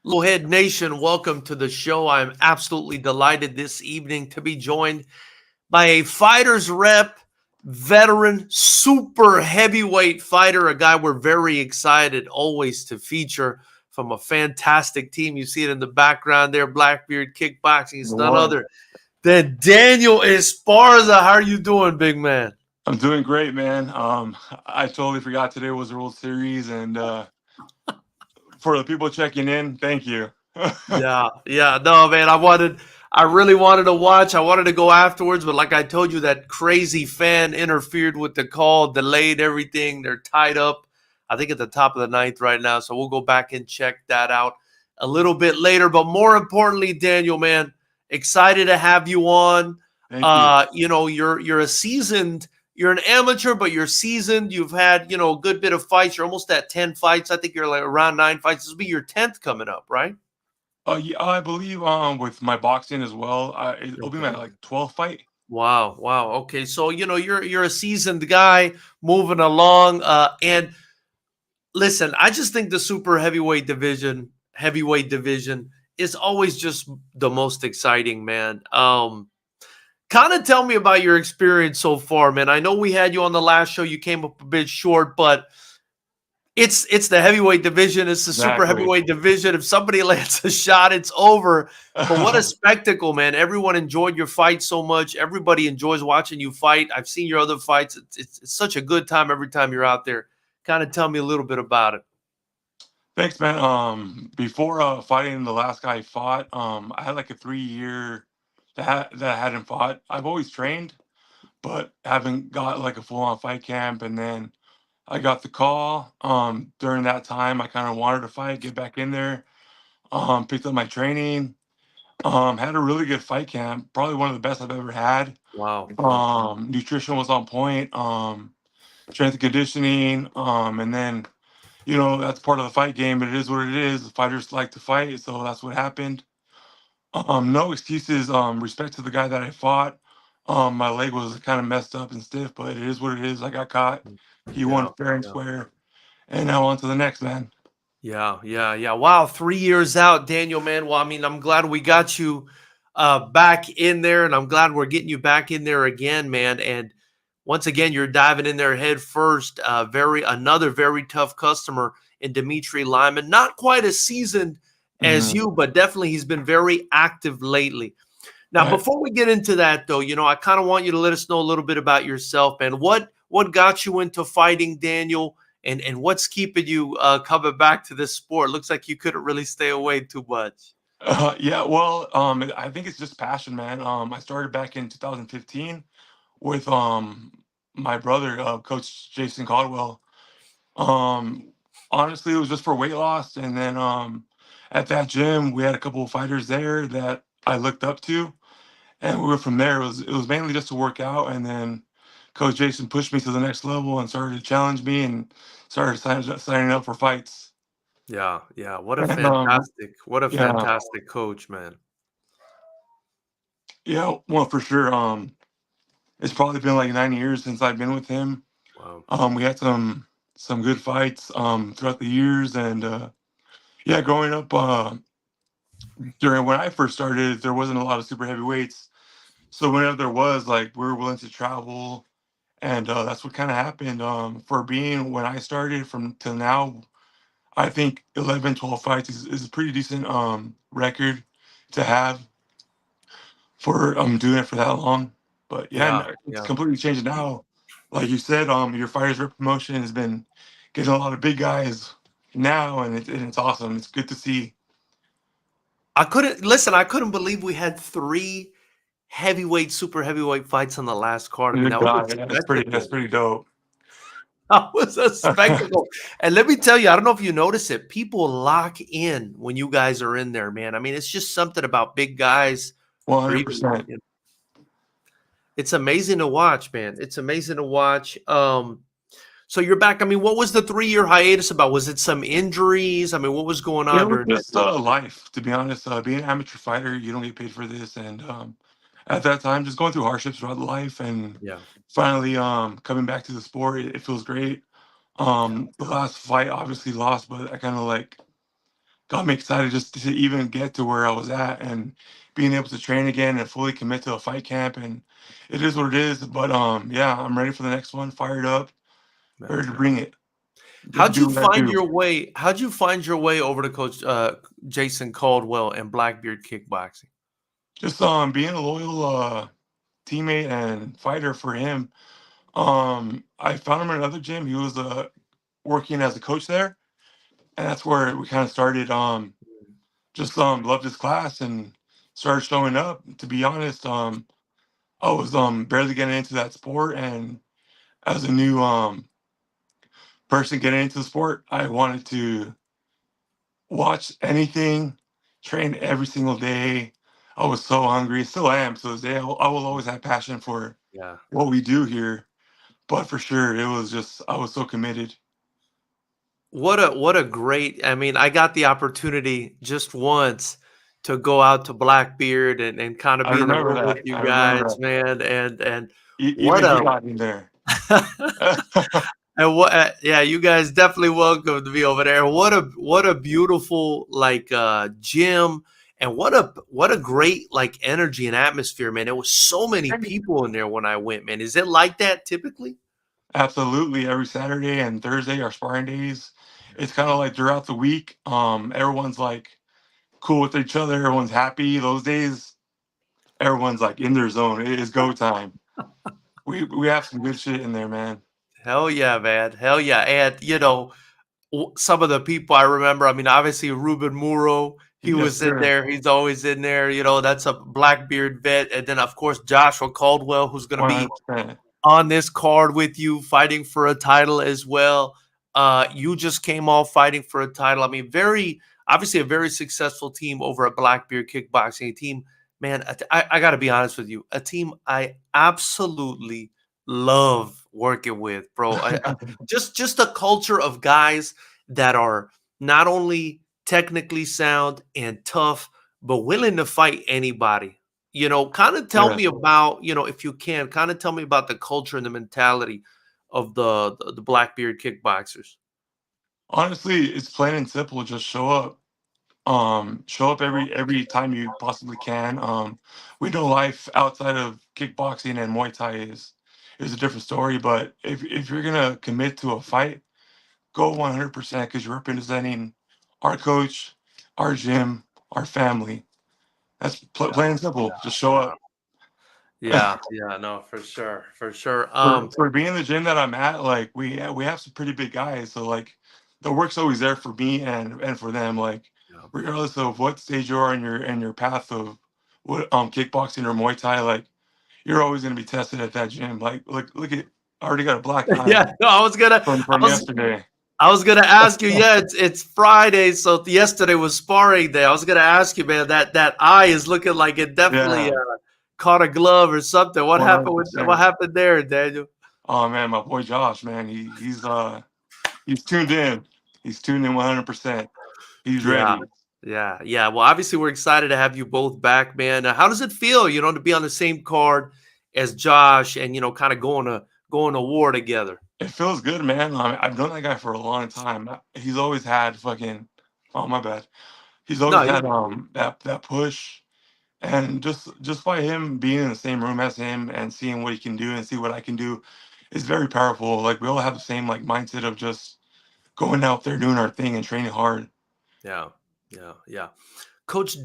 Head Nation, welcome to the show. I'm absolutely delighted this evening to be joined by a fighter's rep, veteran, super heavyweight fighter, a guy we're very excited always to feature from a fantastic team. You see it in the background there, Blackbeard Kickboxing. It's none Lord. other than Daniel Esparza. How are you doing, big man? I'm doing great, man. I totally forgot today was the World Series, and for the people checking in, thank you. Yeah. No, man, I really wanted to watch. I wanted to go afterwards, but like I told you, that crazy fan interfered with the call, delayed everything. They're tied up, I think, at the top of the ninth right now. So we'll go back and check that out a little bit later. But more importantly, Daniel, man, excited to have you on. Thank you. You're a seasoned. You're an amateur, but you're seasoned. You've had, a good bit of fights. You're almost at 10 fights. I think you're like around 9 fights. This will be your 10th coming up, right? Yeah, I believe with my boxing as well, it'll be my Okay. like 12th fight. Wow. Okay. So you're a seasoned guy moving along. And listen, I just think the heavyweight division is always just the most exciting, man. Kind of tell me about your experience so far, man. I know we had you on the last show. You came up a bit short, but it's the heavyweight division. It's the super Exactly. heavyweight division. If somebody lands a shot, it's over. But what a spectacle, man. Everyone enjoyed your fight so much. Everybody enjoys watching you fight. I've seen your other fights. It's such a good time every time you're out there. Kind of tell me a little bit about it. Thanks, man. Before fighting the last guy I fought, I had like a 3 year that I hadn't fought. I've always trained, but haven't got like a full on fight camp, and then I got the call. During that time, I kind of wanted to fight, get back in there. Picked up my training. Had a really good fight camp. Probably one of the best I've ever had. Wow. Nutrition was on point. Strength and conditioning. And then that's part of the fight game. But it is what it is. The fighters like to fight, so that's what happened. No excuses. Respect to the guy that I fought. My leg was kind of messed up and stiff, but it is what it is. I got caught. He won Yeah. fair and square. And now on to the next man. Yeah. Wow, 3 years out, Daniel, man. Well, I mean, I'm glad we got you back in there, and I'm glad we're getting you back in there again, man. And once again, you're diving in there head first. Another very tough customer in Demitri Lyman. Not quite as seasoned as Mhm. you, but definitely he's been very active lately. Now, I, before we get into that, though, I kind of want you to let us know a little bit about yourself, man. What got you into fighting, Daniel, and what's keeping you coming back to this sport? Looks like you couldn't really stay away too much. yeah, well, I think it's just passion, man. I started back in 2015 with my brother, Coach Jason Caldwell. Um, Honestly, it was just for weight loss, and then at that gym, we had a couple of fighters there that I looked up to, and we were from there. It was mainly just to work out, and then Coach Jason pushed me to the next level and started to challenge me and started signing up for fights. Yeah. And What a yeah, fantastic coach, man. yeah, well, for sure. It's probably been like 9 years since I've been with him. Wow. We had some good fights throughout the years, and yeah, growing up during when I first started, there wasn't a lot of super heavyweights. So whenever there was, like, we were willing to travel, and that's what kind of happened. For being when I started from till now, I think 11, 12 fights is a pretty decent record to have for doing it for that long. But yeah, Yeah, no, it's yeah. completely changed now. Like you said, your fighters rep promotion has been getting a lot of big guys now, and it's awesome. It's good to see. I couldn't believe we had three super heavyweight fights on the last card. I mean, Good that was God, a yeah, that's spectacle. pretty dope. That was a spectacle. And let me tell you, I don't know if you notice it. People lock in when you guys are in there, man. I mean, it's just something about big guys, One or hundred even percent. it's amazing to watch, man. It's amazing to watch. So you're back. I mean, what was the 3 year hiatus about? Was it some injuries? I mean, what was going It on was during that just time? life, to be honest. Being an amateur fighter, you don't get paid for this, and at that time, just going through hardships throughout life, and Yeah. finally coming back to the sport, it feels great. The last fight obviously lost, but I kind of like got me excited just to even get to where I was at and being able to train again and fully commit to a fight camp. And it is what it is. But yeah, I'm ready for the next one. Fired up, ready That's to right. bring it. Get to How'd do you what I find do. your way? How'd you find your way over to Coach Jason Caldwell and Blackbeard Kickboxing? Just being a loyal teammate and fighter for him. I found him in another gym. He was working as a coach there, and that's where we kind of started. Just loved his class and started showing up. To be honest, I was barely getting into that sport, and as a new person getting into the sport, I wanted to watch anything, train every single day. I was so hungry, still am to this day. I will always have passion for Yeah. what we do here, but for sure, it was just I was so committed. What a great, I mean, I got the opportunity just once to go out to Blackbeard and kind of I be in the remember room with that. you I remember guys, that. man, and what Even he a got in there. and what yeah, you guys definitely welcome to be over there. What a beautiful like gym, and what a great like energy and atmosphere, man. There was so many people in there when I went, man. Is it like that typically? Absolutely, every Saturday and Thursday are sparring days. It's kind of like throughout the week. Everyone's like cool with each other. Everyone's happy. Those days, everyone's like in their zone. It is go time. We have some good shit in there, man. Hell yeah, man. Hell yeah. And some of the people I remember, I mean, obviously Ruben Muro, he Yes, was in sir. there. He's always in there. That's a Blackbeard vet. And then, of course, Joshua Caldwell, who's going to be 100%. on this card with you, fighting for a title as well. You just came off fighting for a title. I mean, obviously a very successful team over at Blackbeard Kickboxing. A team, man, I got to be honest with you, a team I absolutely love working with, bro. Just a culture of guys that are not only technically sound and tough, but willing to fight anybody. Kind of tell Yeah. me about, if you can, kind of tell me about the culture and the mentality of the Blackbeard kickboxers. Honestly, it's plain and simple. Just show up. Show up every time you possibly can. We know life outside of kickboxing and Muay Thai is a different story. But if you're gonna commit to a fight, go 100% because you're representing our coach, our gym, our family. That's Yeah, plain and simple. Just show yeah, up. yeah. No, for sure, for sure. For being the gym that I'm at, like we have some pretty big guys, so like the work's always there for me and for them. Like Yeah, regardless of what stage you are in your path of what kickboxing or Muay Thai, like you're always gonna be tested at that gym. Like look at I already got a black eye yeah. No, I from was, yesterday. I was gonna ask you. Yeah, it's Friday, so yesterday was sparring day. I was gonna ask you, man. That eye is looking like it definitely Yeah, caught a glove or something. What happened what 100%. happened there, Daniel? Oh man, my boy Josh, man, he's tuned in. He's tuned in 100%. He's Yeah, ready. yeah, yeah. Well, obviously, we're excited to have you both back, man. How does it feel, to be on the same card as Josh and kind of going to war together? It feels good, man. I've known that guy for a long time. He's always had fucking. Oh my bad. He's No, always had that push, and just by him being in the same room as him and seeing what he can do and see what I can do, is very powerful. Like we all have the same like mindset of just going out there doing our thing and training hard. yeah, yeah, yeah. Coach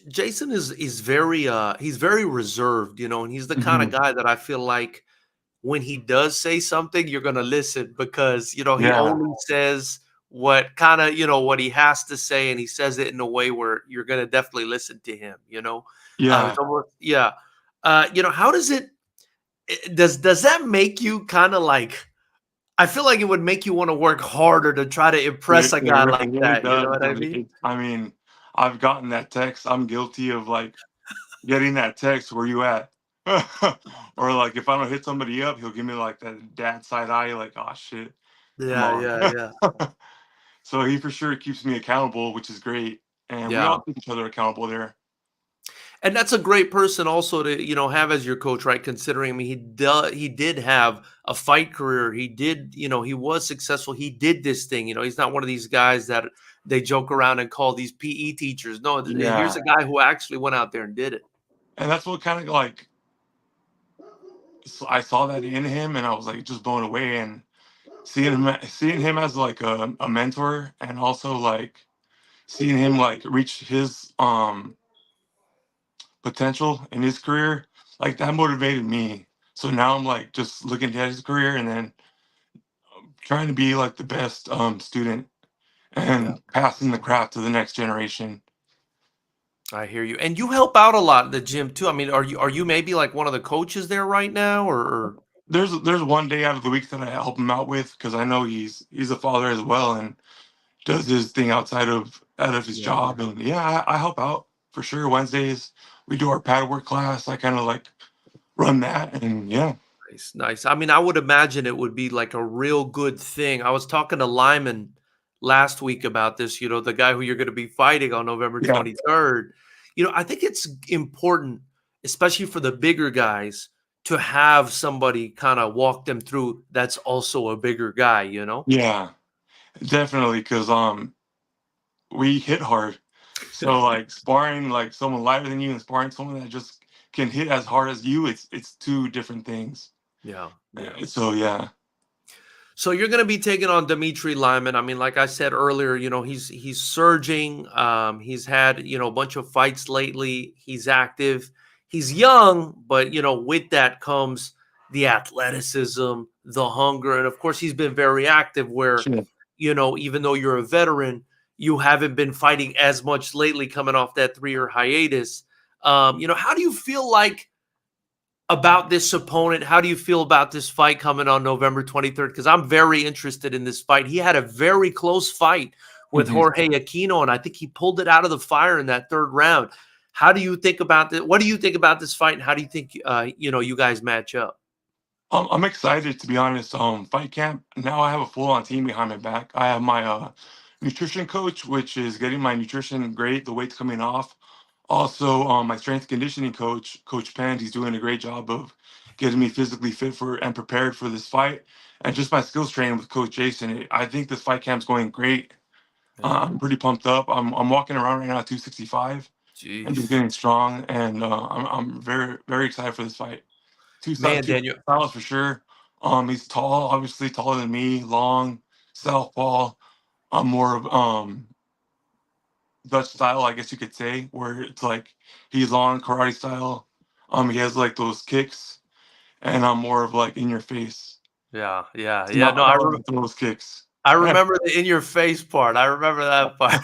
Jason is very he's very reserved, and he's the kind of Hmm. guy that I feel like when he does say something, you're gonna listen because he Yeah, only says what kind of what he has to say, and he says it in a way where you're gonna definitely listen to him. yeah. It's almost, yeah. How does does that make you kind of like? I feel like it would make you want to work harder to try to impress a guy like It really that. You know does. what I mean? I mean, I've gotten that text. I'm guilty of like getting that text, where you at? Or like if I don't hit somebody up, he'll give me like that dad side eye, like, oh shit, come Yeah, on. yeah, yeah, So he for sure keeps me accountable, which is great. And we yeah. all keep each other accountable there. And that's a great person also to, have as your coach, right? Considering, I mean, he did have a fight career. He did, he was successful. He did this thing. He's not one of these guys that, they joke around and call these PE teachers. No, here's Yeah. a guy who actually went out there and did it. And that's what kind of like, so I saw that in him, and I was like just blown away. And seeing him as like a mentor, and also like seeing him like reach his potential in his career, like that motivated me. So now I'm like just looking at his career, and then trying to be like the best student Yeah, and passing the craft to the next generation. I hear you. And you help out a lot in the gym too. I mean, are you maybe like one of the coaches there right now, or There's one day out of the week that I help him out with, because I know he's a father as well, and does his thing out of his yeah. job. And yeah, I help out for sure. Wednesdays we do our pad work class. I kind of like run that, and yeah. Nice, nice. I mean, I would imagine it would be like a real good thing. I was talking to Lyman last week about this, the guy who you're going to be fighting on November Yeah. 23rd. I think it's important, especially for the bigger guys, to have somebody kind of walk them through that's also a bigger guy. Yeah, definitely, because we hit hard. So like sparring like someone lighter than you and sparring someone that just can hit as hard as you, it's two different things. Yeah, yeah. So yeah. So you're going to be taking on Demitri Lyman. I mean, like I said earlier, he's surging. He's had a bunch of fights lately. He's active. He's young, but with that comes the athleticism, the hunger, and of course, he's been very active. Where Sure. even though you're a veteran, you haven't been fighting as much lately, coming off that 3-year hiatus. How do you feel like about this opponent? How do you feel about this fight coming on November 23rd? Because I'm very interested in this fight. He had a very close fight with Mhm. Jorge Aquino, and I think he pulled it out of the fire in that third round. How do you think about this? What do you think about this fight, and how do you think you guys match up? I'm excited, to be honest. Fight camp. Now I have a full on team behind my back. I have my nutrition coach, which is getting my nutrition great, the weight's coming off. Also, my strength conditioning coach, Coach Penn, he's doing a great job of getting me physically fit for and prepared for this fight. And just my skills training with Coach Jason. I think this fight camp's going great. Yeah. I'm pretty pumped up. I'm walking around right now at 265 and just Jeez. getting strong. And I'm very very excited for this fight. Man, Two Daniel. styles for sure. He's tall, obviously taller than me, long, southpaw. I'm more of Dutch style, I guess you could say, where it's like he's long karate style. He has like those kicks, and I'm more of like in your face. Yeah, yeah, So yeah. No, not like those kicks. I Yeah, remember the in your face part. I remember that part.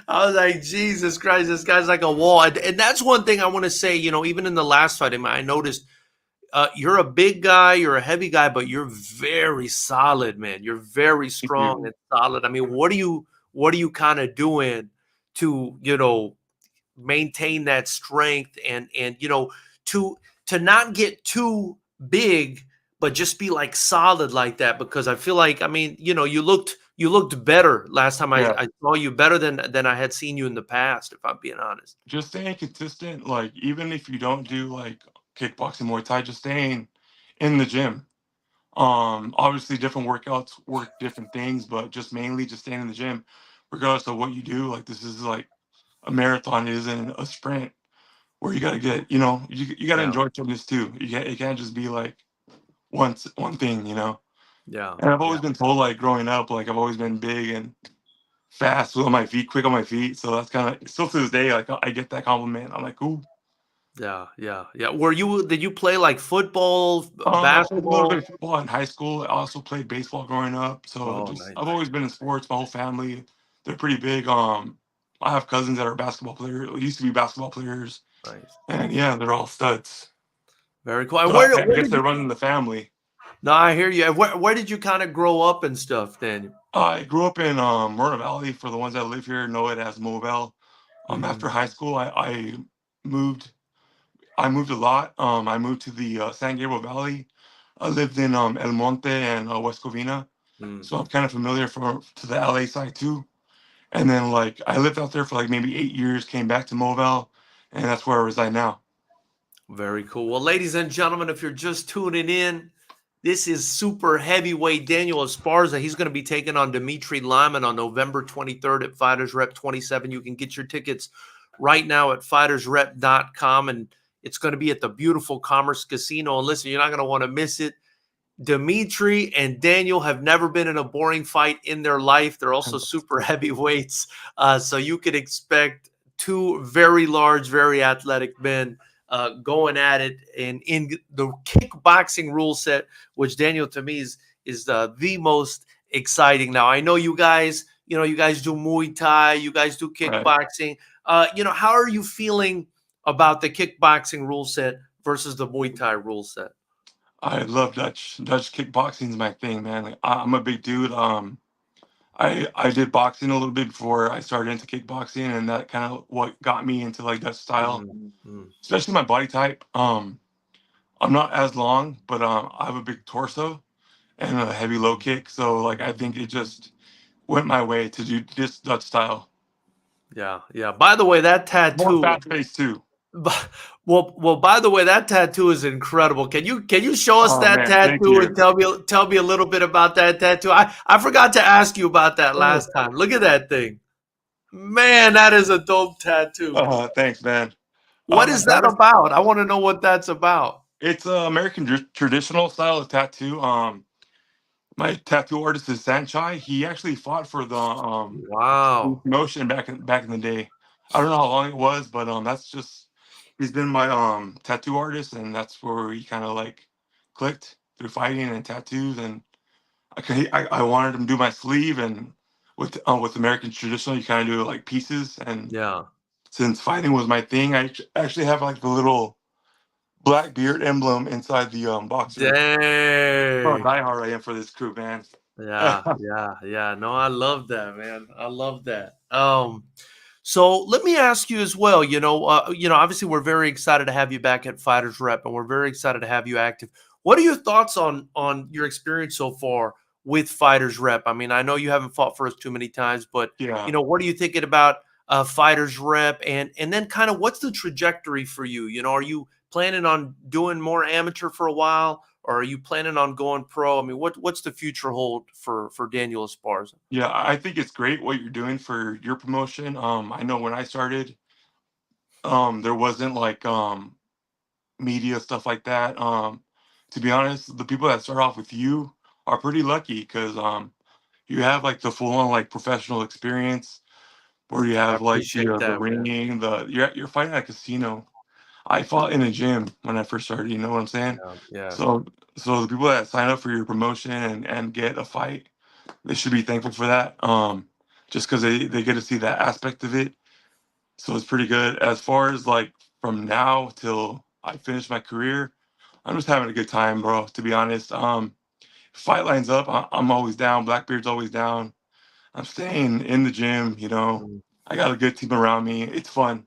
I was like, Jesus Christ, this guy's like a wall. And that's one thing I want to say, even in the last fight, I noticed you're a big guy, you're a heavy guy, but you're very solid, man. You're very thank strong you. and solid. I mean, what are you kind of doing to, maintain that strength and to not get too big, but just be like solid like that? Because I feel like, I mean, you looked better last time I, Yeah, I saw you, better than I had seen you in the past, if I'm being honest. just staying consistent. Like even if you don't do like kickboxing, Muay Thai, just staying in the gym. Obviously different workouts work different things, but just mainly just staying in the gym, regardless of what you do. Like this is like a marathon, it isn't a sprint where you gotta get, you gotta Yeah, enjoy fitness too. It can't just be like one thing. yeah, And I've yeah. always been told like growing up, like I've always been big and fast on my feet, quick on my feet. So that's kind of still to this day, like I get that compliment. I'm like, ooh. Yeah, yeah, yeah. Did you play like football, I played a little bit basketball? of football in high school. I also played baseball growing up. So Oh, just nice, I've always been in sports. My whole family, they're pretty big. I have cousins that are basketball players, used to be basketball players, nice. and yeah, they're all studs. Very cool. And So where, I where guess did you? they're running the family. No, I hear you. And where did you kind of grow up and stuff, Daniel? I grew up in Moreno Valley. For the ones that live here, know it as Mobile. After Hmm. high school, I moved. I moved a lot. I moved to the San Gabriel Valley. I lived in El Monte and West Covina, Mm. so I'm kind of familiar to the LA side too. And then like I lived out there for like maybe 8 years. Came back to Mobile, and that's where I reside now. Very cool. Well, ladies and gentlemen, if you're just tuning in, This is super heavyweight Daniel Esparza. He's going to be taking on Demitri Lyman on November 23rd at Fighters Rep 27. You can get your tickets right now at FightersRep.com, and it's going to be at the beautiful Commerce Casino. And listen, you're not going to want to miss it. Demitri and Daniel have never been in a boring fight in their life. They're also super heavyweights. So you could expect two very large, very athletic men going at it. And in the kickboxing rule set, which Daniel to me is the most exciting. Now, I know you guys, you guys do Muay Thai, you guys do Right. kickboxing. How are you feeling about the kickboxing rule set versus the Muay Thai rule set? I love Dutch kickboxing is my thing, man. Like, I'm a big dude. I did boxing a little bit before I started into kickboxing, and that kind of what got me into like Dutch style, Mm, mm. especially my body type. I'm not as long, but I have a big torso and a heavy low kick, so like I think it just went my way to do this Dutch style. Yeah, yeah. By the way, that More tattoo. fast paced too. Well. By the way, that tattoo is incredible. Can you show us Oh that man, thank tattoo and you. tell me a little bit about that tattoo? I forgot to ask you about that Oh, last time. Look at that thing, man. That is a dope tattoo. thanks, man. What is that That is, about? I want to know what that's about. it's a American traditional style of tattoo. My tattoo artist is Sanchai. He actually fought for the Wow. promotion back in the day. I don't know how long it was, but that's just he's been my tattoo artist, and that's where we kind of like clicked through fighting and tattoos. And I wanted him to do my sleeve, and with American traditional, you kind of do like pieces. And Yeah. since fighting was my thing, I actually have like the little black beard emblem inside the boxer. Oh, Dang. diehard I am for this crew, man. Yeah, yeah, yeah. No, I love that, man. I love that. So let me ask you as well. Obviously, we're very excited to have you back at Fighters Rep, and we're very excited to have you active. What are your thoughts on your experience so far with Fighters Rep? I mean, I know you haven't fought for us too many times, but Yeah. what are you thinking about Fighters Rep, and then kind of what's the trajectory for you? Are you planning on doing more amateur for a while? Or are you planning on going pro? I mean, what's the future hold for Daniel Esparza? Yeah, I think it's great what you're doing for your promotion. I know when I started, there wasn't like media stuff like that. To be honest, the people that start off with you are pretty lucky because you have like the full on like professional experience where you I have like appreciate the that, man. ringing, you're fighting at a casino. I fought in a gym when I first started. You know what I'm saying? Yeah, yeah, So so the people that sign up for your promotion and get a fight, they should be thankful for that. Just because they get to see that aspect of it. So it's pretty good. As far as like from now till I finish my career, I'm just having a good time, bro. To be honest, fight lines up. I'm always down. Blackbeard's always down. I'm staying in the gym. mm, I got a good team around me. It's fun.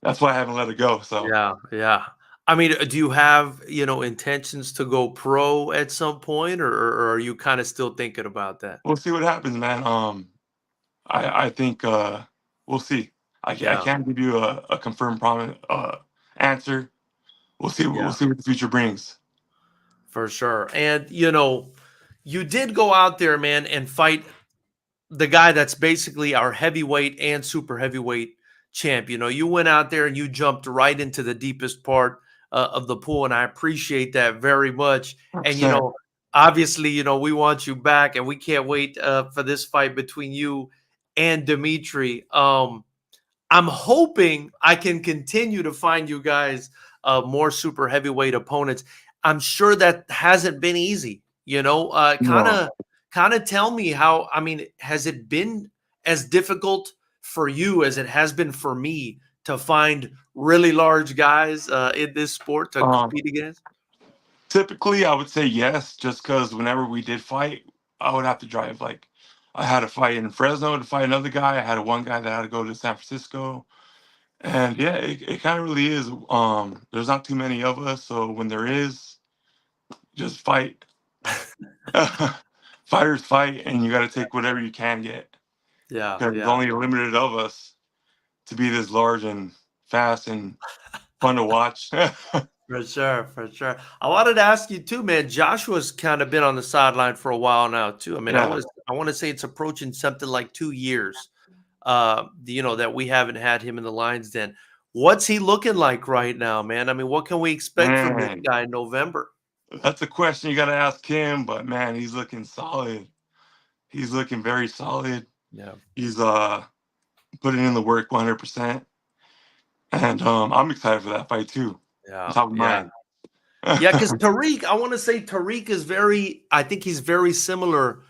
That's why I haven't let it go. So yeah, yeah. I mean, do you have intentions to go pro at some point, or are you kind of still thinking about that? we'll see what happens, man. I think we'll see. I Yeah, can't give you a confirmed promise answer. We'll yeah, see what the future brings. for sure. And you did go out there, man, and fight the guy that's basically our heavyweight and super heavyweight champ. You went out there and you jumped right into the deepest part of the pool, and I appreciate that very much. And 100%. obviously, we want you back, and we can't wait for this fight between you and Dimitri. I'm hoping I can continue to find you guys more super heavyweight opponents. I'm sure that hasn't been easy. Kind No. of tell me how. I mean, has it been as difficult for you as it has been for me to find really large guys in this sport to Um, compete against? Typically, I would say yes, just because whenever we did fight, I would have to drive. Like, I had to fight in Fresno to fight another guy. I had one guy that had to go to San Francisco. And yeah, it kind of really is. There's not too many of us. So when there is, just fight. Fighters fight, and you got to take whatever you can get Yeah, because there's yeah. only a limited of us to be this large and fast and fun to watch. For sure, for sure. I wanted to ask you too, man. Joshua's kind of been on the sideline for a while now too. I mean, Yeah. I want to say it's approaching something like 2 years. That we haven't had him in the Lions Den. What's he looking like right now, man? I mean, what can we expect from this Man, guy in November? that's a question you got to ask him. But man, he's looking solid. He's looking very solid. Yeah, He's putting in the work 100%, and I'm excited for that fight too. On yeah, top of yeah. mine. Yeah, because Tariq, I want to say Tariq is I think he's very similar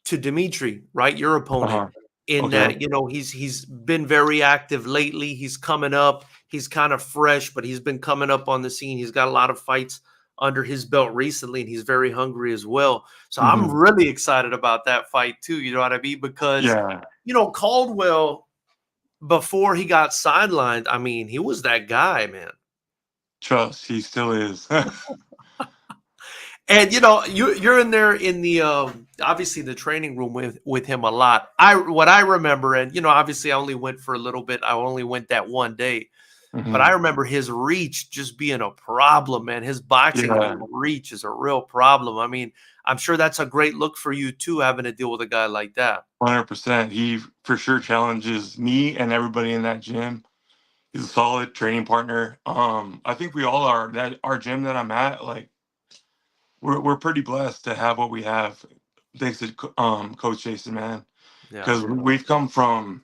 to Dimitri, right? Your opponent, Uh-huh. in Okay. that, he's been very active lately. He's coming up. He's kind of fresh, but he's been coming up on the scene. He's got a lot of fights under his belt recently, and he's very hungry as well. So I'm Hmm. really excited about that fight too. You know what I mean? Because, Yeah. Caldwell, before he got sidelined, I mean, he was that guy, man. Trust, he still is. And you're in there in the obviously the training room with him a lot. What I remember, and obviously I only went for a little bit. I only went that one day, but I Hmm. remember his reach just being a problem, man. His boxing Yeah. reach is a real problem. I mean, I'm sure that's a great look for you too, having to deal with a guy like that. 100%. He for sure challenges me and everybody in that gym. He's a solid training partner. I think we all are. That our gym that I'm at, like we're pretty blessed to have what we have. Thanks to Coach Jason, man, Yeah, because we've come from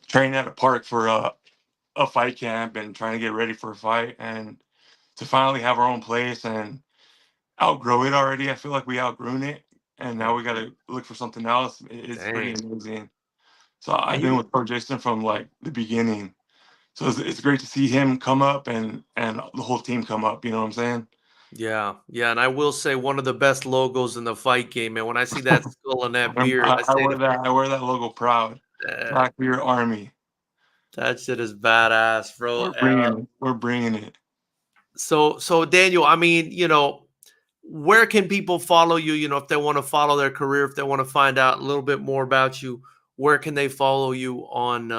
training at a park for a fight camp and trying to get ready for a fight, and to finally have our own place and outgrow it already. I feel like we outgrown it, and yeah. now we got to look for something else. It's pretty Dang. amazing. So I've And been with Coach Jason from like the beginning. So it's great to see him come up and the whole team come up. You know what I'm saying? yeah, yeah. And I will say one of the best logos in the fight game, man. When I see that skull and that beard, I I say wear that. I wear that logo proud. that. Blackbeard Army. That shit is badass, bro. We're bringing it. We're bringing it. So Daniel, I mean, where can people follow you? If they want to follow their career, if they want to find out a little bit more about you, where can they follow you on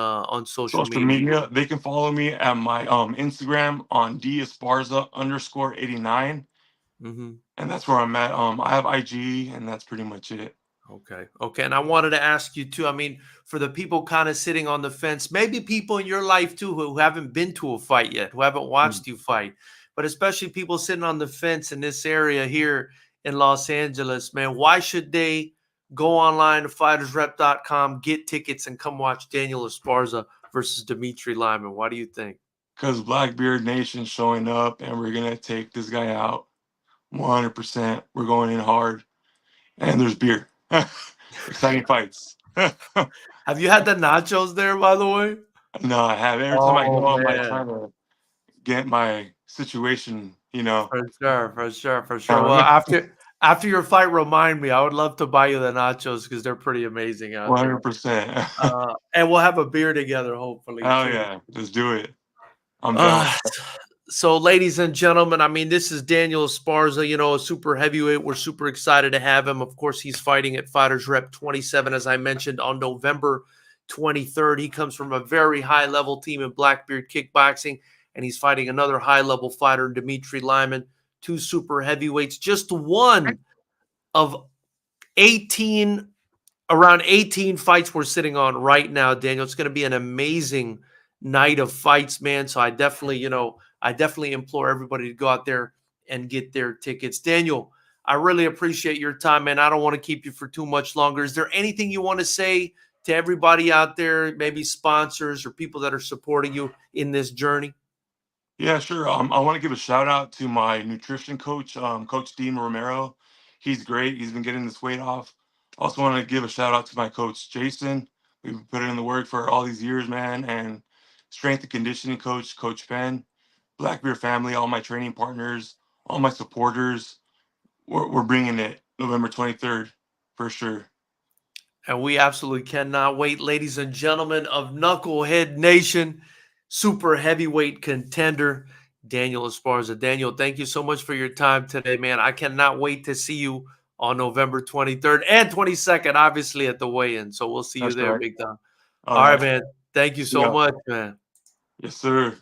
social Social media? media. They can follow me at my Instagram on @Esparza_89, Hmm. and that's where I'm at. I have IG, and that's pretty much it. Okay. Okay. And I wanted to ask you too. I mean, for the people kind of sitting on the fence, maybe people in your life too who haven't been to a fight yet, who haven't Mm. watched you fight, but especially people sitting on the fence in this area here in Los Angeles, man, why should they go online to FightersRep.com, get tickets, and come watch Daniel Esparza versus Demitri Lyman? Why do you think? Because Blackbeard Nation's showing up, and we're gonna take this guy out 100%. We're going in hard, and there's beer. Exciting fights. Have you had the nachos there, by the way? No, I have. Every time I Oh go, I'm like man. trying to get my situation, you know. For sure, for sure, for sure. Well, Um, after your fight, remind me. I would love to buy you the nachos because they're pretty amazing out there. 100%. And we'll have a beer together, hopefully, Hell too. yeah, let's do it. I'm down. Uh, so, ladies and gentlemen, I mean, this is Daniel Esparza, a super heavyweight. We're super excited to have him. Of course, he's fighting at Fighters Rep 27, as I mentioned, on November 23rd. He comes from a very high level team in Blackbeard Kickboxing, and he's fighting another high level fighter, Demitri Lyman, two super heavyweights, just one of 18, around 18 fights we're sitting on right now, Daniel. It's going to be an amazing night of fights, man. So I definitely implore everybody to go out there and get their tickets. Daniel, I really appreciate your time, man. I don't want to keep you for too much longer. Is there anything you want to say to everybody out there, maybe sponsors or people that are supporting you in this journey? Yeah, sure. I want to give a shout out to my nutrition coach, Coach Dean Romero. He's great. He's been getting this weight off. Also want to give a shout out to my coach Jason. We've put in the work for all these years, man. And strength and conditioning coach, Coach Penn, Blackbeard family, all my training partners, all my supporters. We're bringing it November 23rd for sure. And we absolutely cannot wait, ladies and gentlemen of Knucklehead Nation, super heavyweight contender, Daniel Esparza. Daniel, thank you so much for your time today, man. I cannot wait to see you on November 23rd and 22nd, obviously, at the weigh-in. So we'll see you That's there, right. big time. All All right, right. man. Thank you so Yeah. much, man. Yes, sir.